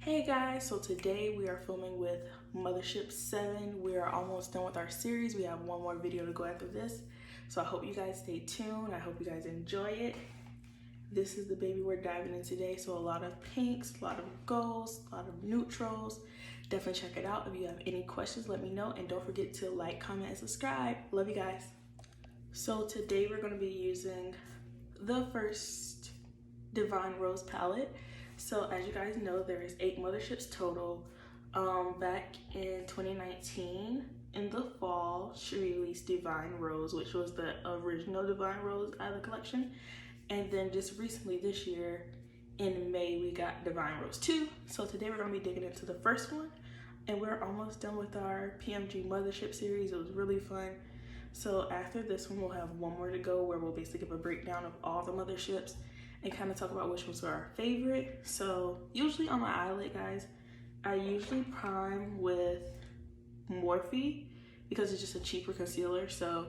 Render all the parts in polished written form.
Hey guys, so today we are filming with Mothership 7. We are almost done with our series. We have one more video to go after this. So I hope you guys stay tuned. I hope you guys enjoy it. This is the baby we're diving in today. So a lot of pinks, a lot of golds, a lot of neutrals. Definitely check it out. If you have any questions, let me know. And don't forget to like, comment, and subscribe. Love you guys. So today we're going to be using the first Divine Rose palette. So as you guys know, there is 8 motherships total. Back in 2019, in the fall, she released Divine Rose, which was the original Divine Rose out of the collection. And then just recently this year, in May, we got Divine Rose 2. So today we're gonna be digging into the first one. And we're almost done with our PMG Mothership series. It was really fun. So after this one, we'll have one more to go where we'll basically give a breakdown of all the motherships and kind of talk about which ones are our favorite. So usually on my eyelid, guys, I usually prime with Morphe because it's just a cheaper concealer, so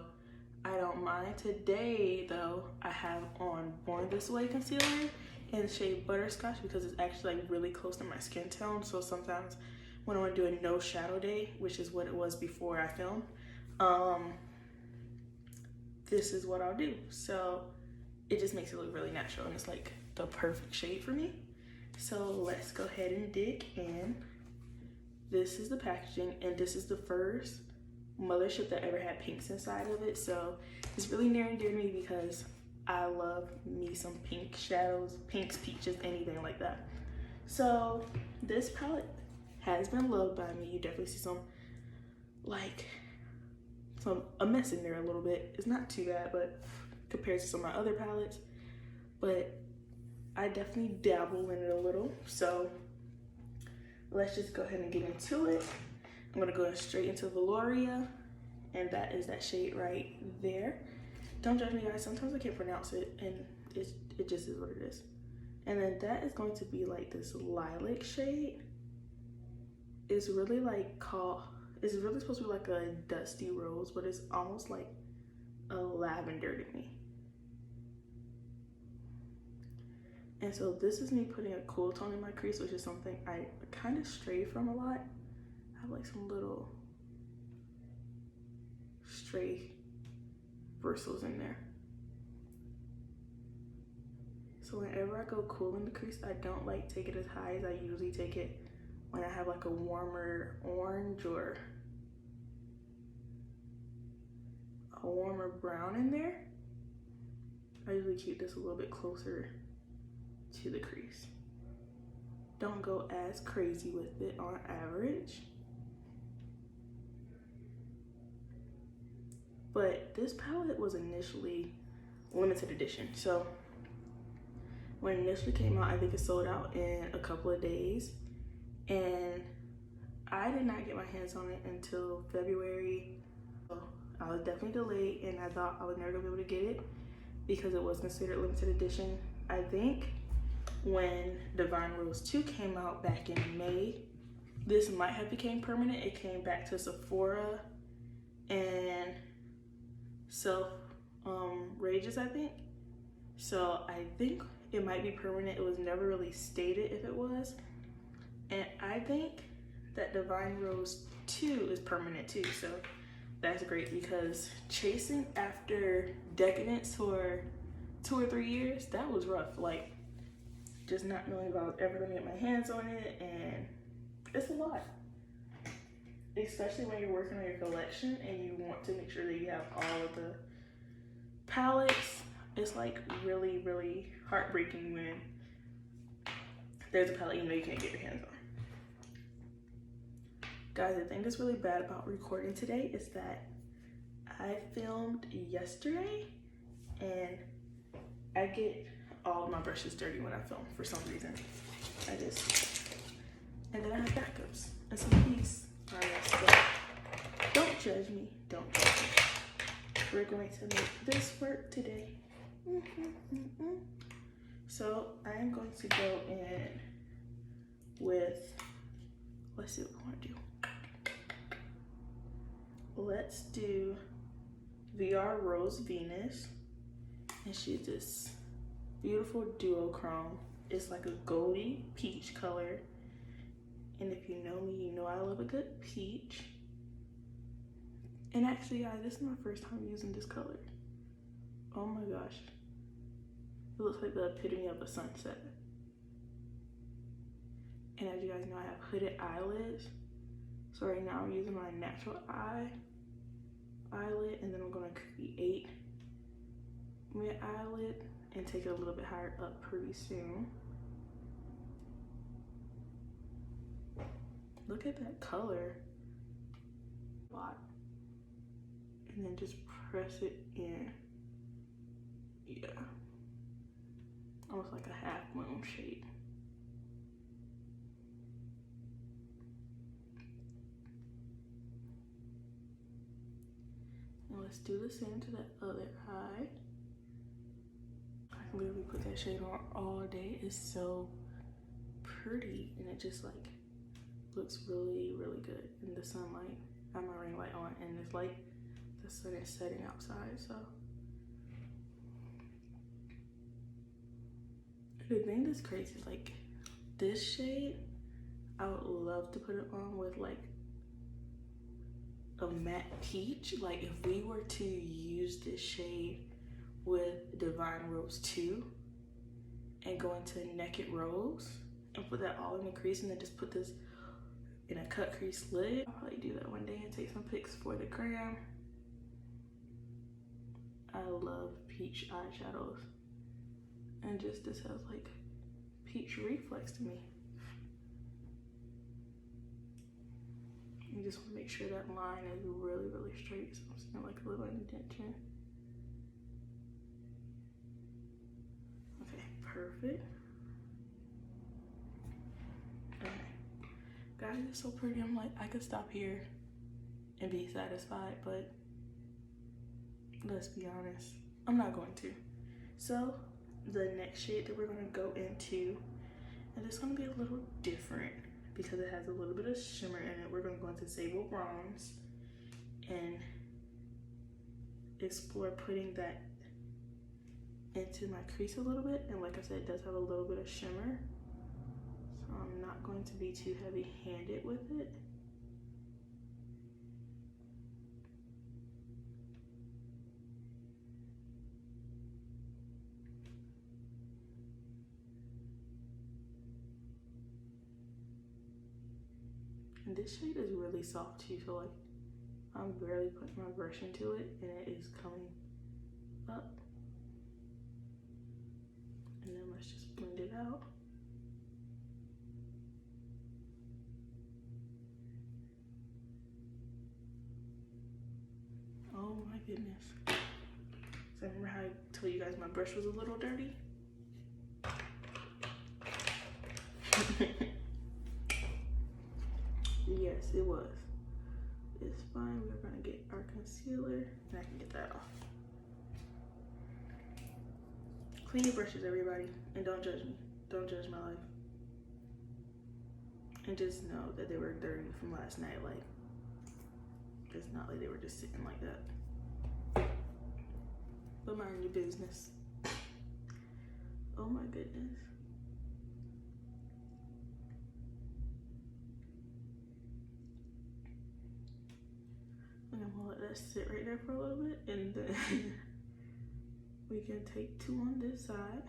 I don't mind. Today though, I have on Born This Way concealer in the shade Butterscotch because it's actually like really close to my skin tone. So sometimes when I want to do a no shadow day, which is what it was before I filmed, this is what I'll do. So it just makes it look really natural and it's like the perfect shade for me. So let's go ahead and dig in. This is the packaging and this is the first Mothership that ever had pinks inside of it. So it's really near and dear to me because I love me some pink shadows, pinks, peaches, anything like that. So this palette has been loved by me. You definitely see a mess in there a little bit. It's not too bad, but compared to some of my other palettes, but I definitely dabble in it a little. So let's just go ahead and get into it. I'm gonna go straight into Valoria, and that is that shade right there. Don't judge me, guys. Sometimes I can't pronounce it, and it just is what it is. And then that is going to be like this lilac shade. It's really it's really supposed to be like a dusty rose, but it's almost like a lavender to me. And so this is me putting a cool tone in my crease, which is something I kind of stray from a lot. I have like some little stray bristles in there. So whenever I go cool in the crease, I don't like take it as high as I usually take it when I have like a warmer orange or a warmer brown in there. I usually keep this a little bit closer to the crease. Don't go as crazy with it on average. But this palette was initially limited edition. So when it initially came out, I think it sold out in a couple of days. And I did not get my hands on it until February. So I was definitely delayed and I thought I was never gonna be able to get it because it was considered limited edition. I think when Divine Rose 2 came out back in May, this might have became permanent. It came back to Sephora and Rages, I think. So I think it might be permanent. It was never really stated if it was. And I think that Divine Rose 2 is permanent too. So that's great because chasing after Decadence for 2 or 3 years, that was rough. Like, just not knowing if I was ever gonna get my hands on it, and it's a lot. Especially when you're working on your collection and you want to make sure that you have all of the palettes. It's like really, really heartbreaking when there's a palette you know you can't get your hands on. Guys, the thing that's really bad about recording today is that I filmed yesterday and I get all of my brushes dirty when I film for some reason. And then I have backups. And some of these are messed up. Don't judge me, don't judge me. We're going to make this work today. So I am going to go in with, let's see what we want to do. Let's do VR Rose Venus. And she's this beautiful duochrome. It's like a goldy peach color. And if you know me, you know I love a good peach. And actually, guys, this is my first time using this color. Oh my gosh. It looks like the epitome of a sunset. And as you guys know, I have hooded eyelids. So right now I'm using my natural eyelid, and then I'm gonna create mid eyelid and take it a little bit higher up pretty soon. Look at that color. And then just press it in. Yeah. Almost like a half moon shade. And let's do the same to that other eye. I can literally put that shade on all day. It's so pretty, and it just like looks really, really good in the sunlight. I have my ring light on, and it's like the sun is setting outside, so. The thing that's crazy is like this shade, I would love to put it on with like a matte peach. Like if we were to use this shade with Divine Rose 2 and go into Naked Rose and put that all in the crease, and then just put this in a cut crease lid. I'll probably do that one day and take some pics for the gram. I love peach eyeshadows. And just this has like peach reflex to me. You just want to make sure that line is really, really straight. So I'm seeing like a little indentation. Okay, perfect. Okay. Guys, it's so pretty. I'm like, I could stop here and be satisfied, but let's be honest, I'm not going to. So the next shade that we're going to go into, and it's going to be a little different because it has a little bit of shimmer in it. We're going to go into Sable Bronze and explore putting that into my crease a little bit. And like I said, it does have a little bit of shimmer, so I'm not going to be too heavy-handed with it. And this shade is really soft too, so like I'm barely putting my brush into it and it is coming up. And then let's just blend it out. Oh my goodness. So remember how I told you guys my brush was a little dirty? Yes, it was. It's fine. We're gonna get our concealer, and I can get that off. Clean your brushes, everybody, and don't judge me. Don't judge my life. And just know that they were dirty from last night. Like, it's not like they were just sitting like that. But mind your business. Oh my goodness. And I'm gonna let that sit right there for a little bit, and then we can take two on this side.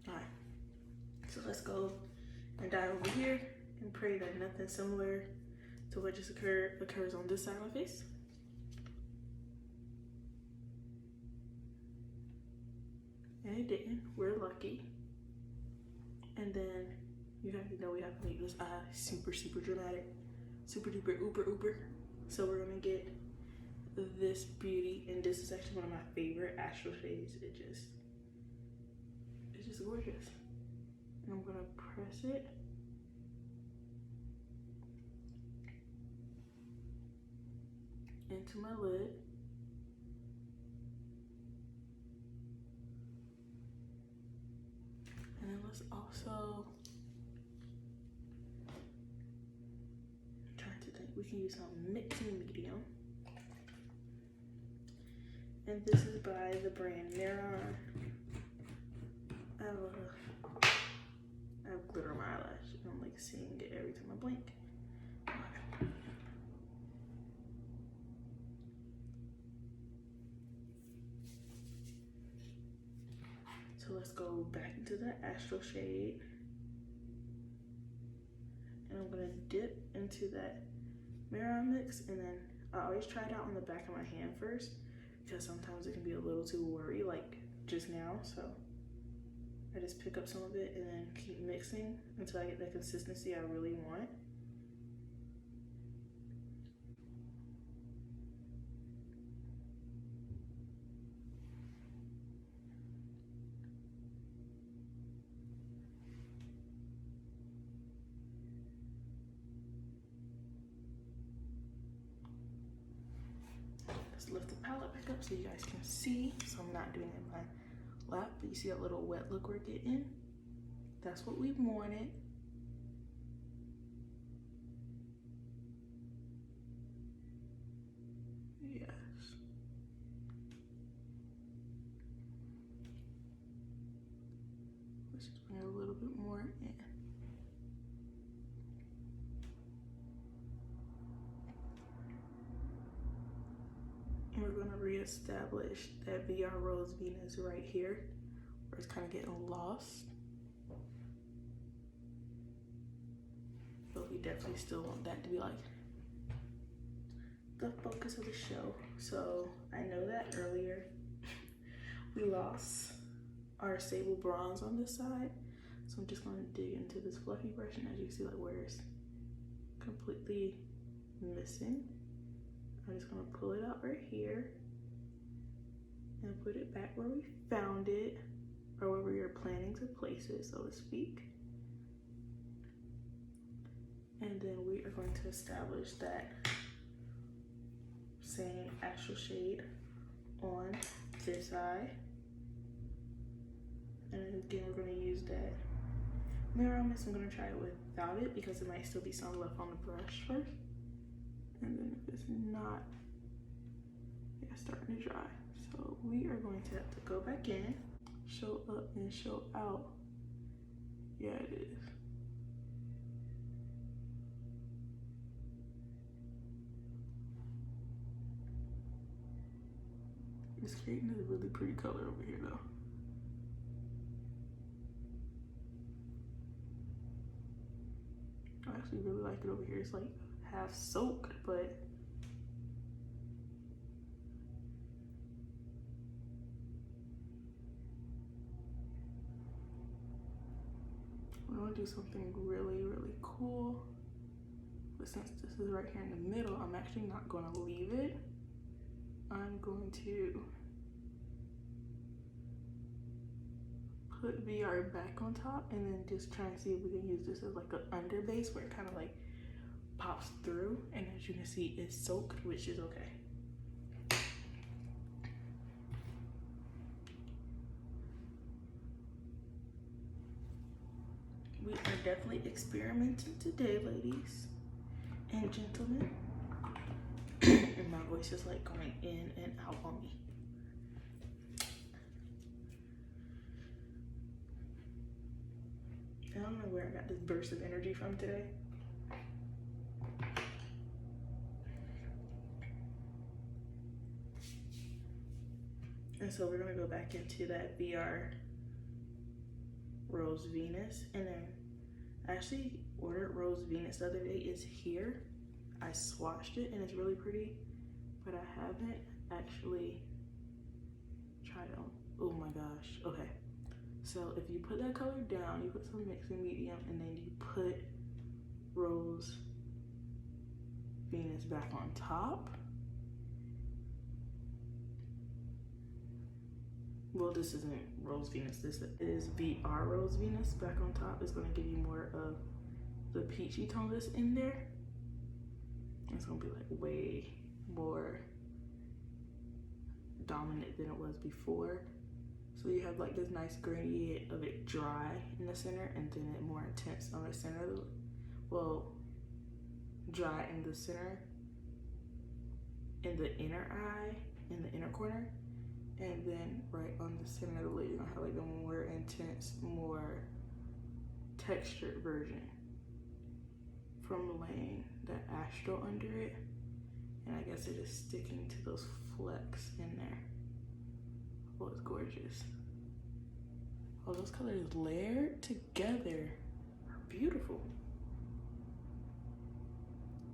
All right, so let's go and dive over here and pray that nothing similar to what just occurs on this side of my face. And it didn't. We're lucky. And then you have to know we have to make this eye super, super dramatic. Super duper uber. So we're gonna get this beauty, and this is actually one of my favorite astral shades. It's just gorgeous. And I'm gonna press it. Into my lid. And then let's also, we can use some mixing medium. And this is by the brand Neuron. I have glitter on my eyelash and I'm like seeing it every time I blink. Okay. So let's go back into the Astral shade. And I'm gonna dip into that mirror mix, and then I always try it out on the back of my hand first because sometimes it can be a little too worry, like just now. So I just pick up some of it and then keep mixing until I get the consistency I really want. Let's lift the palette back up so you guys can see. So I'm not doing it in my lap, but you see that little wet look we're getting? That's what we wanted. Yes. Let's just bring a little bit more in. And we're gonna reestablish that VR Rose Venus right here, where it's kind of getting lost. But we definitely still want that to be like the focus of the show. So I know that earlier we lost our sable bronze on this side. So I'm just gonna dig into this fluffy brush, and as you can see, like where it's completely missing, I'm just gonna pull it out right here and put it back where we found it, or where we were planning to place it, so to speak. And then we are going to establish that same Astral shade on this eye. And again, we're going to use that mirror on this. I'm going to try it without it because it might still be some left on the brush first. And then if it's not, yeah, it's starting to dry. So we are going to have to go back in, show up and show out. Yeah, it is. It's creating a really pretty color over here though. I actually really like it over here. It's like half soaked, but we're gonna do something really, really cool. But since this is right here in the middle, I'm actually not gonna leave it. I'm going to put VR back on top and then just try and see if we can use this as like an under base where it kind of like pops through, and as you can see, it's soaked, which is okay. We are definitely experimenting today, ladies and gentlemen. And my voice is like going in and out on me. I don't know where I got this burst of energy from today. And so we're gonna go back into that VR Rose Venus, and then I actually ordered Rose Venus the other day. It's here. I swatched it and it's really pretty, but I haven't actually tried it on. Oh my gosh. Okay. So if you put that color down, you put some mixing medium, and then you put Rose Venus back on top. Well, this isn't Rose Venus, this is VR Rose Venus back on top. It's gonna give you more of the peachy tone that's in there. It's gonna be like way more dominant than it was before. So you have like this nice gradient of it dry in the center, and then it more intense on the center. Well, dry in the center, in the inner eye, in the inner corner, and then right on the center of the lid, you're gonna have like the more intense, more textured version from laying that astral under it. And I guess it is sticking to those flecks in there. Oh, it's gorgeous. Oh, those colors layered together are beautiful.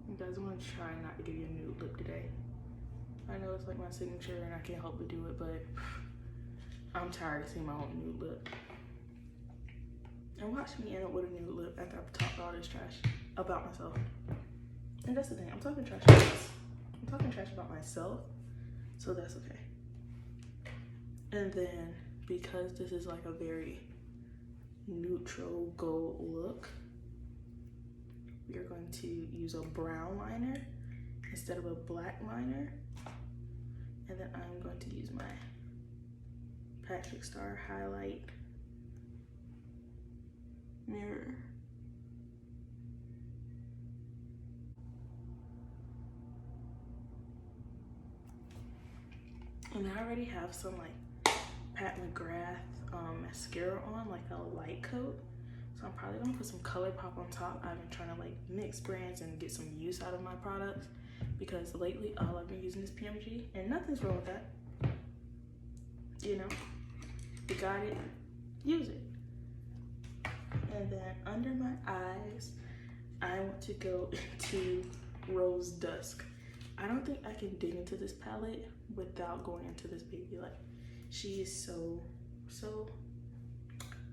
You guys want to try not to give you a nude lip today. I know it's like my signature and I can't help but do it, but I'm tired of seeing my own nude lip. And watch me end up with a nude lip after I've talked all this trash about myself. And that's the thing, I'm talking trash about myself, so that's okay. And then, because this is like a very neutral gold look, we are going to use a brown liner instead of a black liner. And then I'm going to use my Patrick Star highlight mirror. And I already have some like Pat McGrath mascara on, like a light coat. So I'm probably gonna put some color pop on top. I've been trying to like mix brands and get some use out of my products because lately all I've been using is PMG, and nothing's wrong with that. You know, you got it, use it. And then under my eyes, I want to go into Rose Dusk. I don't think I can dig into this palette without going into this baby. Like, she is so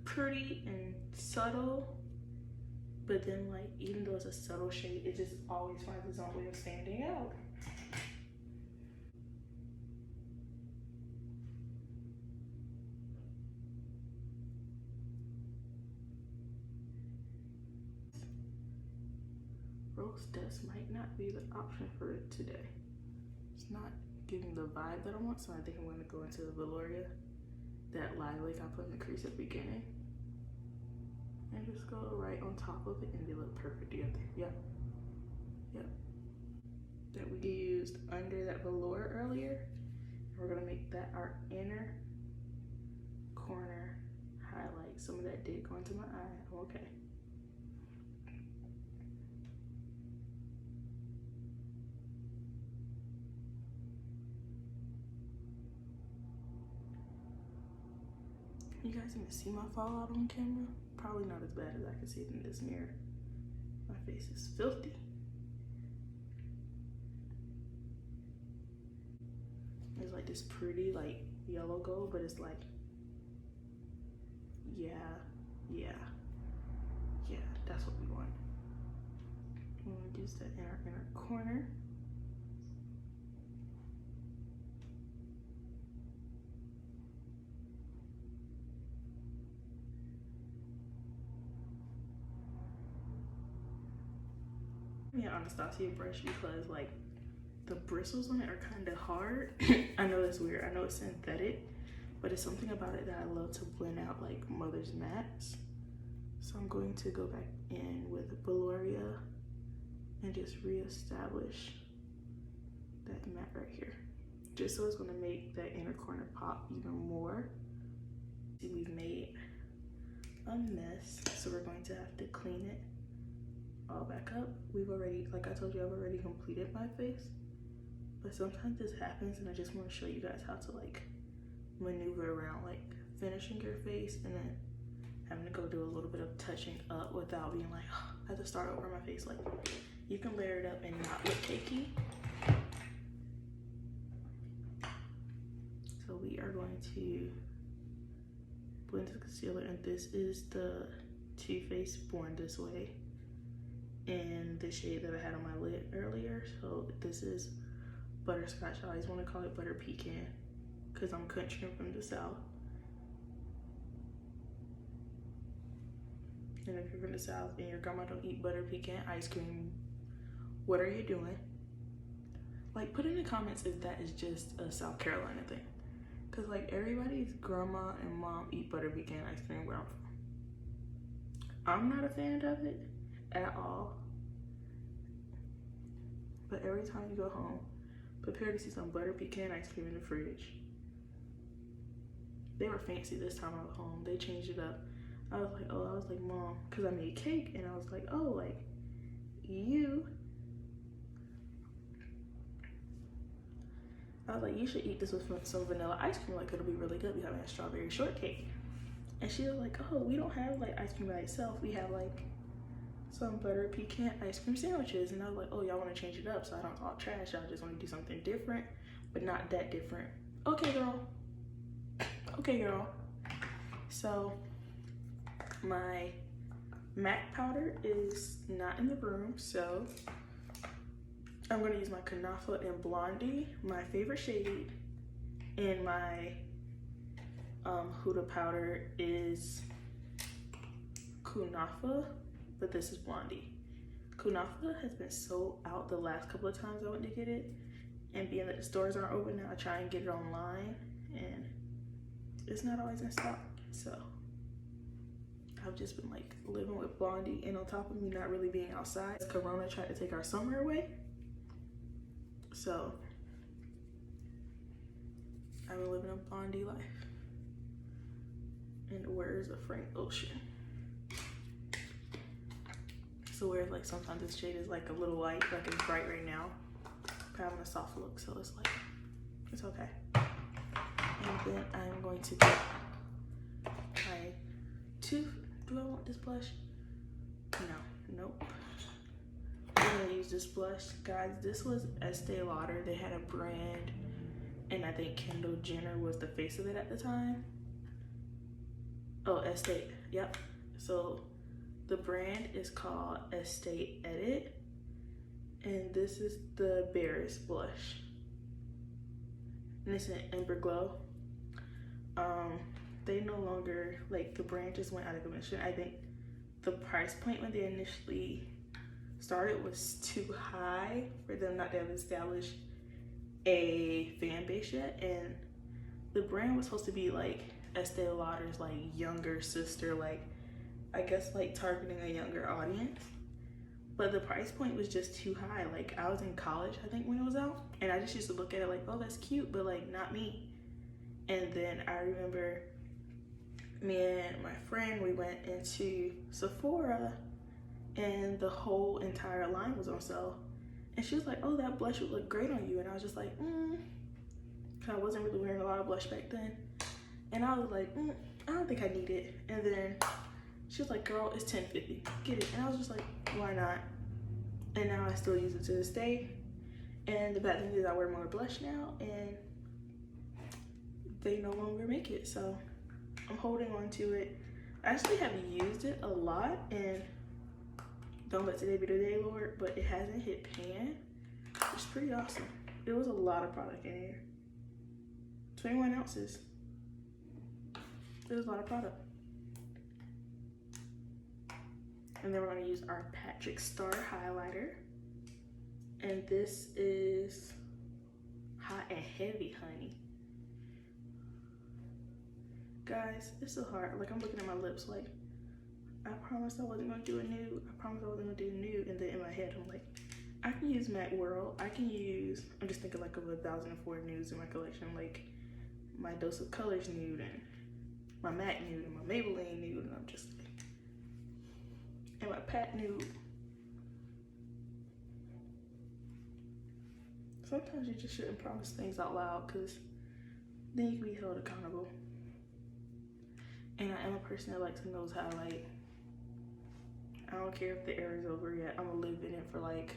pretty and subtle, but then like, even though it's a subtle shade, it just always finds its own way of standing out. Rose Dusk might not be the option for it today. It's not giving the vibe that I want, so I think I'm going to go into the Valoria, that lilac I put in the crease at the beginning, and just go right on top of it, and they look perfect together. Yep. That we used under that velour earlier. We're gonna make that our inner corner highlight. Some of that did go into my eye. Okay. You guys even see my fallout on camera? Probably not as bad as I can see it in this mirror. My face is filthy. It's like this pretty like yellow gold, but it's like, yeah, that's what we want. I'm gonna use that in our inner corner. Yeah, Anastasia brush because like the bristles on it are kind of hard. I know that's weird. I know it's synthetic, but it's something about it that I love to blend out like Mother's mattes. So I'm going to go back in with Valoria and just reestablish that matte right here. Just so it's gonna make that inner corner pop even more. See, we've made a mess, so we're going to have to clean it all back up. We've already, like I told you, I've already completed my face, but sometimes this happens and I just want to show you guys how to like maneuver around like finishing your face and then having to go do a little bit of touching up without being like, oh, I have to start over my face. Like, you can layer it up and not look cakey. So we are going to blend the concealer, and this is the Too Faced Born This Way in the shade that I had on my lid earlier. So this is Butterscotch. I always want to call it Butter Pecan because I'm country from the South. And if you're from the South and your grandma don't eat butter pecan ice cream, what are you doing? Like, put in the comments if that is just a South Carolina thing. Cause like everybody's grandma and mom eat butter pecan ice cream where I'm from. I'm not a fan of it at all. But every time you go home, prepare to see some butter pecan ice cream in the fridge. They were fancy this time I was home. They changed it up. I was like, Mom, because I made cake, and I was like, oh, like, you should eat this with some vanilla ice cream, like it'll be really good. We have a strawberry shortcake. And she was like, oh, we don't have like ice cream by itself. We have like some butter pecan ice cream sandwiches. And I was like, oh, y'all want to change it up so I don't talk trash. Y'all just want to do something different, but not that different. Okay, girl. Okay, girl. So my MAC powder is not in the room, so I'm gonna use my Kunafa and Blondie, my favorite shade, and my Huda powder is Kunafa, but this is Blondie. Kunafa has been sold out the last couple of times I went to get it, and being that the stores aren't open now, I try and get it online, and it's not always in stock, so I've just been like living with Blondie, and on top of me not really being outside, Corona tried to take our summer away. So I've been living a Blondie life. And where's the Frank Ocean? So where like sometimes this shade is like a little light, like it's bright right now, but having a soft look, so it's like, it's okay. And then I'm going to get my do I want this blush? No, nope. I'm gonna use this blush. Guys, this was Estee Lauder. They had a brand, and I think Kendall Jenner was the face of it at the time. Oh, Estee, yep. So the brand is called Estee Edit, and this is the Berries blush. And it's an Amber Glow. They no longer, like the brand just went out of commission. I think the price point when they initially started was too high for them not to have established a fan base yet, and the brand was supposed to be like Estee Lauder's like younger sister, like I guess like targeting a younger audience, but the price point was just too high. Like I was in college I think when it was out, and I just used to look at it like, oh, that's cute, but like not me. And then I remember me and my friend, we went into Sephora and the whole entire line was on sale, and she was like, oh, that blush would look great on you. And I was just like, cause I wasn't really wearing a lot of blush back then, and I was like, I don't think I need it. And then she was like, girl, it's $10.50, get it. And I was just like, why not? And now I still use it to this day. And the bad thing is I wear more blush now, and they no longer make it, so I'm holding on to it. I actually have used it a lot, and don't let today be the day, Lord, but it hasn't hit pan, which is pretty awesome. It was a lot of product in here. 21 ounces. It was a lot of product. And then we're gonna use our Patrick Star highlighter. And this is Hot and Heavy Honey. Guys, it's so hard. Like I'm looking at my lips like, I promised I wasn't gonna do a nude. I promised I wasn't gonna do a nude. And then in my head, I'm like, I can use Matte World. I can use, I'm just thinking like of 1004 nudes in my collection, like my Dose of Colors nude and my MAC nude and my Maybelline nude. And I'm just like, and my Pat nude. Sometimes you just shouldn't promise things out loud, because then you can be held accountable. And I am a person that likes and knows how, like, I don't care if the era is over yet. I'm gonna live in it for like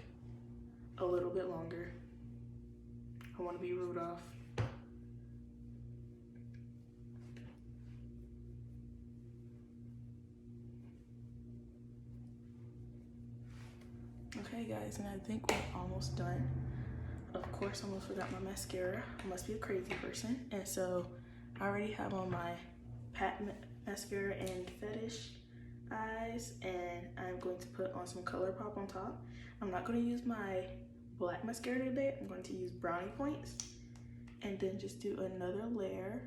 a little bit longer. I want to be Rudolph. Okay guys, and I think we're almost done. Of course, I almost forgot my mascara. I must be a crazy person. And so I already have on my Pat mascara and Fetish eyes, and I'm going to put on some ColourPop on top. I'm not going to use my black mascara today. I'm going to use brownie points, and then just do another layer.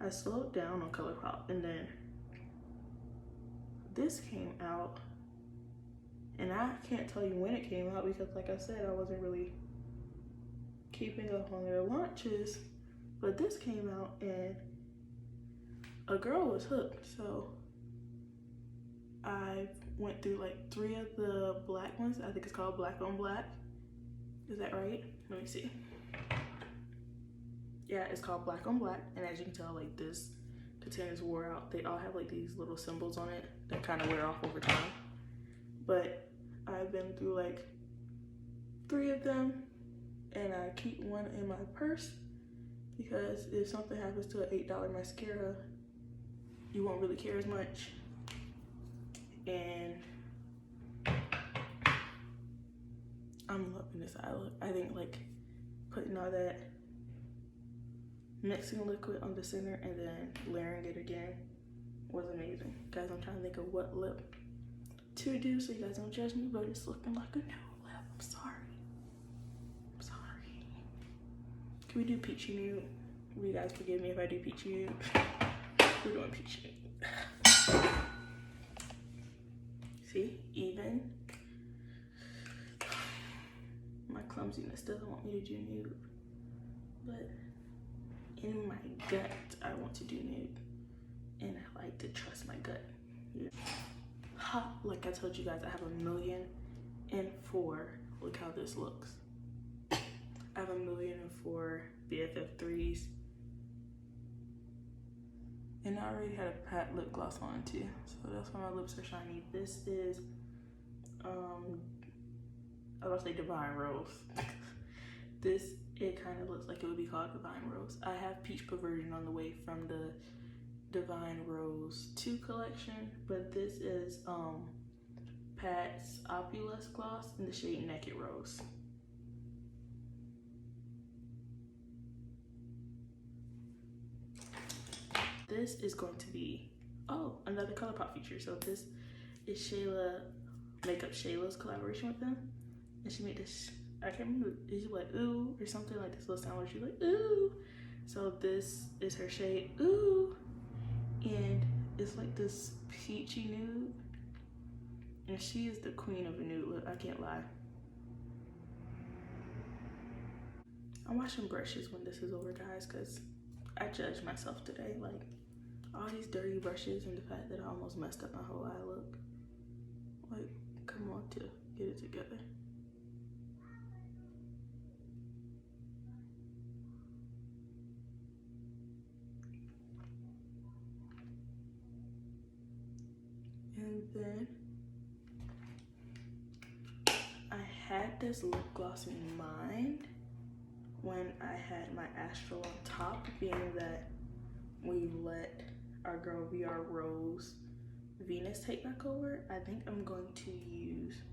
I slowed down on ColourPop, and then this came out, and I can't tell you when it came out because, like I said, I wasn't really keeping up on their launches. But this came out, and a girl was hooked. So I went through like 3 of the black ones. I think it's called Black on Black. Is that right? Let me see. Yeah, it's called Black on Black. And as you can tell, like this container's wore out. They all have like these little symbols on it that kind of wear off over time. But I've been through like 3 of them, and I keep one in my purse because if something happens to an $8 mascara, you won't really care as much. And I'm loving this eye look. I think like putting all that mixing liquid on the center and then layering it again was amazing. Guys, I'm trying to think of what lip to do so you guys don't judge me, but it's looking like a nude lip. I'm sorry. I'm sorry. Can we do peachy nude? Will you guys forgive me if I do peachy nude? We're doing peachy nude. See, even my clumsiness doesn't want me to do nude, but in my gut, I want to do nude, and I like to trust my gut. Yeah. Ha, like I told you guys, I have 1,000,004. Look how this looks. I have 1,000,004 BFF3s, and I already had a pat lip gloss on too, so that's why my lips are shiny. This is, I was about to say Divine Rose. This, it kind of looks like it would be called Divine Rose. I have Peach Perversion on the way from the Divine Rose 2 collection, but this is Pat's Opulus Gloss in the shade Naked Rose. This is going to be, oh, another ColourPop feature. So this is Shayla, Makeup Shayla's collaboration with them. And she made this, I can't remember, is she like ooh or something like this little sound where she's like ooh. So this is her shade ooh, and it's like this peachy nude, and she is the queen of a nude look, I can't lie. I'm washing brushes when this is over, guys, because I judged myself today, like all these dirty brushes and the fact that I almost messed up my whole eye look. Like, come on, to get it together. And then I had this lip gloss in mind when I had my Astral on top, being that we let our girl VR Rose Venus take back over. I think I'm going to use,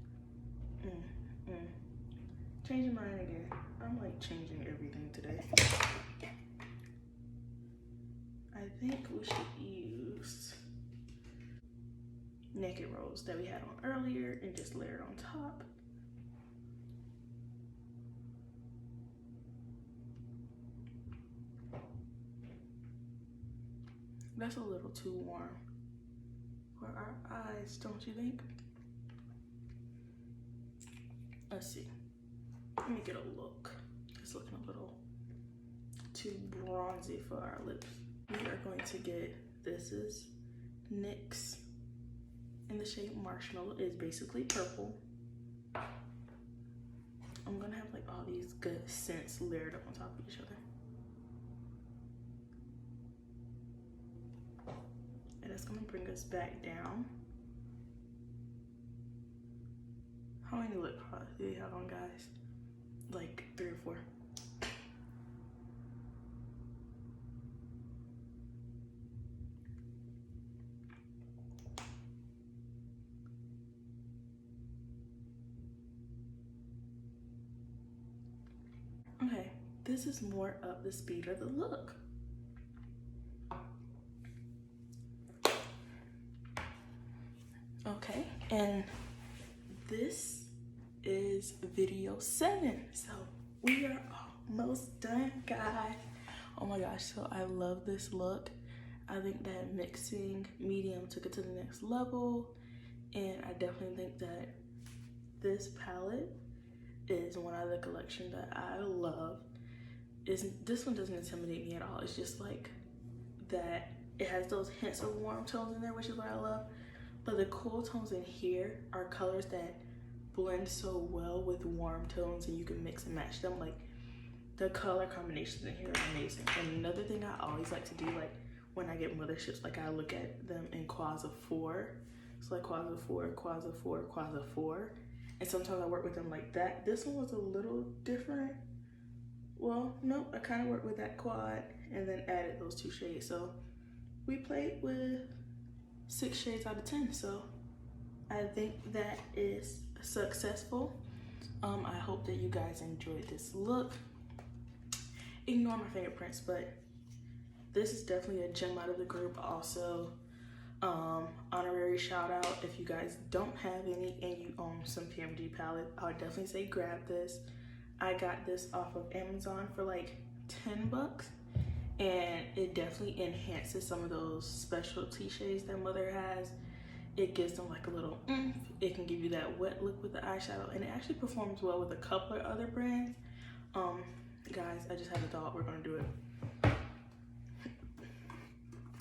changing mine again. I'm like changing everything today. I think we should use Naked Rose that we had on earlier and just layer it on top. That's a little too warm for our eyes, don't you think? Let's see. Let me get a look. It's looking a little too bronzy for our lips. We are going to get, this is NYX in the shade Marshmallow. It's basically purple. I'm gonna have like all these good scents layered up on top of each other. And that's gonna bring us back down. How many lip products do you have on, guys? Like 3 or 4. Okay, this is more up the speed of the look. Okay, and this is video 7. So we are almost done, guys. Oh my gosh, so I love this look. I think that mixing medium took it to the next level, and I definitely think that this palette is one out of the collection that I love. This one doesn't intimidate me at all. It's just like that It has those hints of warm tones in there, which is what I love. But the cool tones in here are colors that blend so well with warm tones, and you can mix and match them. Like, the color combinations in here are amazing. And another thing I always like to do, like when I get Motherships, like I look at them in quads of 4. So like quads of 4, quads of 4, quads of 4. And sometimes I work with them like that. This one was a little different. Well, nope, I kind of worked with that quad and then added those 2 shades. So we played with 6 shades out of 10. So I think that is successful. I hope that you guys enjoyed this look. Ignore my fingerprints, but this is definitely a gem out of the group. Also, honorary shout out if you guys don't have any and you own some PMG palette, I would definitely say grab this. I got this off of Amazon for like 10 bucks, and it definitely enhances some of those specialty shades that Mother has. It gives them like a little oomph. It can give you that wet look with the eyeshadow, and it actually performs well with a couple of other brands. Guys, I just had a thought, we're gonna do it.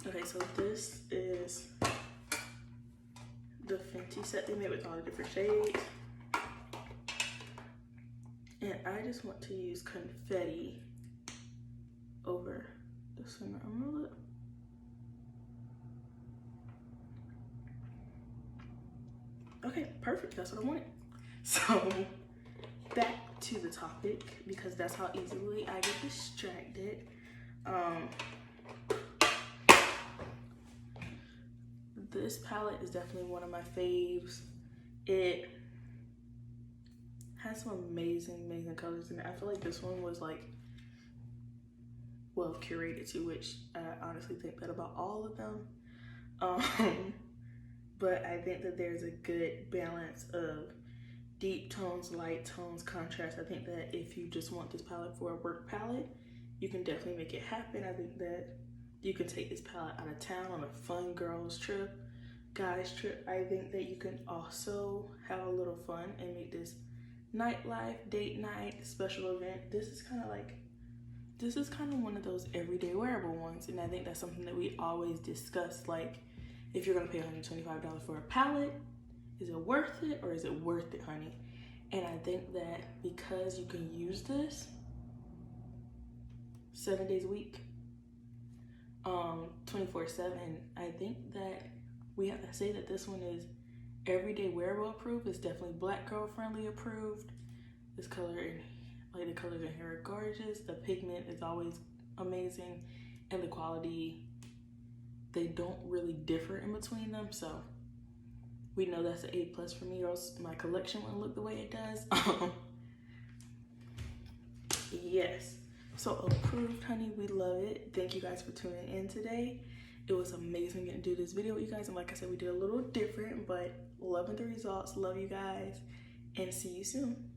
Okay, so this is the Fenty set they made with all the different shades. And I just want to use confetti over the center umbrella. Okay, perfect, that's what I wanted. So back to the topic, because that's how easily I get distracted. This palette is definitely one of my faves. It has some amazing colors in it. I feel like this one was like well curated too, which I honestly think that about all of them. But I think that there's a good balance of deep tones, light tones, contrast. I think that if you just want this palette for a work palette, you can definitely make it happen. I think that you can take this palette out of town on a fun girls trip, guys trip. I think that you can also have a little fun and make this nightlife, date night, special event. This is kind of one of those everyday wearable ones, and I think that's something that we always discuss. Like, if you're gonna pay $125 for a palette, is it worth it, or is it worth it, honey? And I think that because you can use this 7 days a week, 24/7, I think that we have to say that this one is everyday wearable approved. It's definitely black girl friendly approved. This color, like the colors in here are gorgeous. The pigment is always amazing, and the quality, they don't really differ in between them. So we know that's an A+ for me, or else my collection wouldn't look the way it does. Yes, so approved, honey. We love it. Thank you guys for tuning in today. It was amazing getting to do this video with you guys, and like I said, we did a little different, but loving the results. Love you guys, and see you soon.